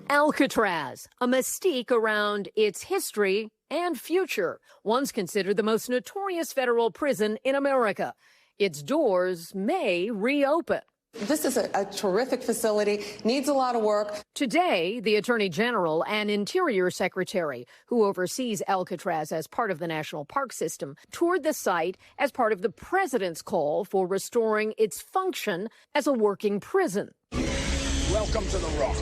Alcatraz, a mystique around its history and future, once considered the most notorious federal prison in America. Its doors may reopen. This is a terrific facility, needs a lot of work. Today, the Attorney General and Interior Secretary, who oversees Alcatraz as part of the National Park System, toured the site as part of the president's call for restoring its function as a working prison. Welcome to the Rock.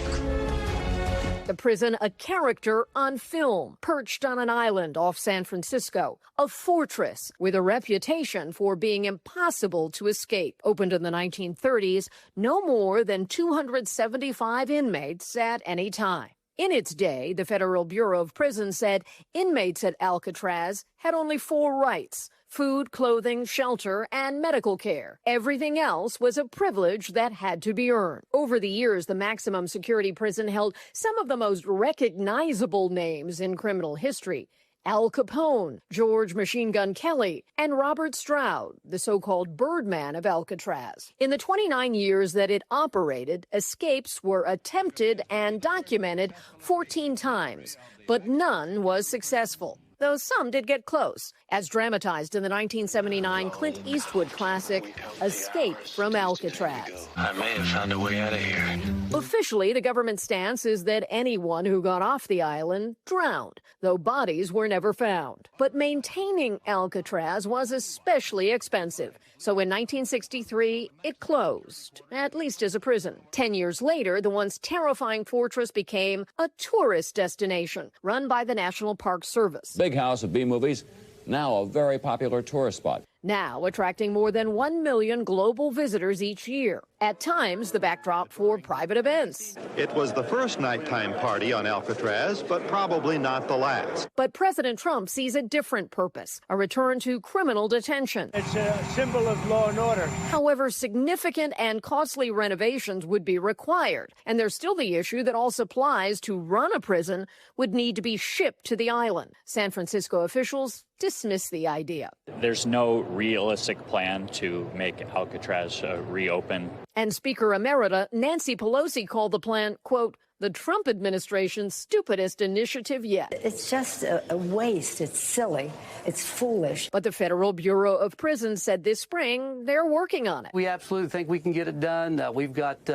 The prison, a character on film, perched on an island off San Francisco, a fortress with a reputation for being impossible to escape. Opened in the 1930s, no more than 275 inmates at any time. In its day, the Federal Bureau of Prisons said inmates at Alcatraz had only 4 rights: food, clothing, shelter, and medical care. Everything else was a privilege that had to be earned. Over the years, the maximum security prison held some of the most recognizable names in criminal history: Al Capone, George Machine Gun Kelly, and Robert Stroud, the so-called Birdman of Alcatraz. In the 29 years that it operated, escapes were attempted and documented 14 times, but none was successful, though some did get close, as dramatized in the 1979 Clint Eastwood classic, Escape from Alcatraz. I may have found a way out of here. Officially, the government stance is that anyone who got off the island drowned, though bodies were never found. But maintaining Alcatraz was especially expensive, so in 1963, it closed, at least as a prison. 10 years later, the once terrifying fortress became a tourist destination run by the National Park Service. Big house of B-movies, now a very popular tourist spot. Now attracting more than 1 million global visitors each year, at times the backdrop for private events. It was the first nighttime party on Alcatraz, but probably not the last. But President Trump sees a different purpose: a return to criminal detention. It's a symbol of law and order. However, significant and costly renovations would be required. And there's still the issue that all supplies to run a prison would need to be shipped to the island. San Francisco officials dismiss the idea. There's no realistic plan to make Alcatraz reopen. And Speaker Emerita Nancy Pelosi called the plan, quote, the Trump administration's stupidest initiative yet. It's just a waste. It's silly. It's foolish. But the Federal Bureau of Prisons said this spring they're working on it. We absolutely think we can get it done. We've got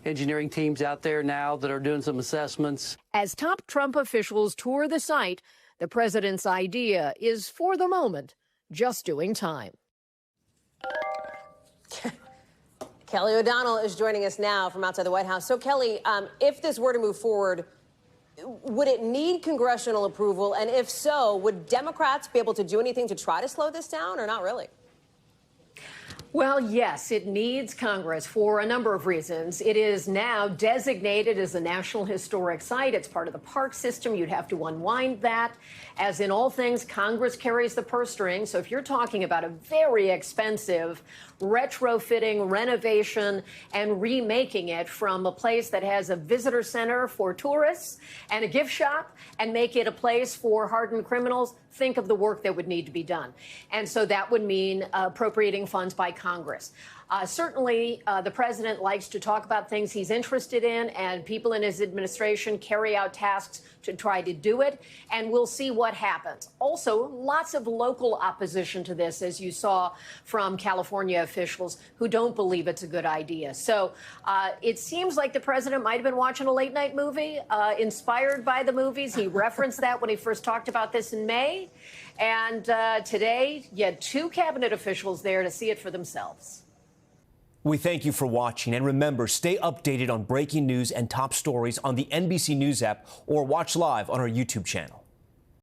engineering teams out there now that are doing some assessments. As top Trump officials tour the site, the president's idea is, for the moment, just doing time. Kelly O'Donnell is joining us now from outside the White House. So, Kelly, if this were to move forward, would it need congressional approval? And if so, would Democrats be able to do anything to try to slow this down, or not really? Well, yes, it needs Congress for a number of reasons. It is now designated as a National Historic Site. It's part of the park system. You'd have to unwind that. As in all things, Congress carries the purse strings. So if you're talking about a very expensive retrofitting, renovation, and remaking it from a place that has a visitor center for tourists and a gift shop and make it a place for hardened criminals, think of the work that would need to be done. And so that would mean appropriating funds by Congress. Certainly, the president likes to talk about things he's interested in, and people in his administration carry out tasks to try to do it, and we'll see what happens. Also, lots of local opposition to this, as you saw from California officials who don't believe it's a good idea. So it seems like the president might have been watching a late-night movie, inspired by the movies. He referenced that when he first talked about this in May. And today, you had 2 cabinet officials there to see it for themselves. We thank you for watching, and remember, stay updated on breaking news and top stories on the NBC News app or watch live on our YouTube channel.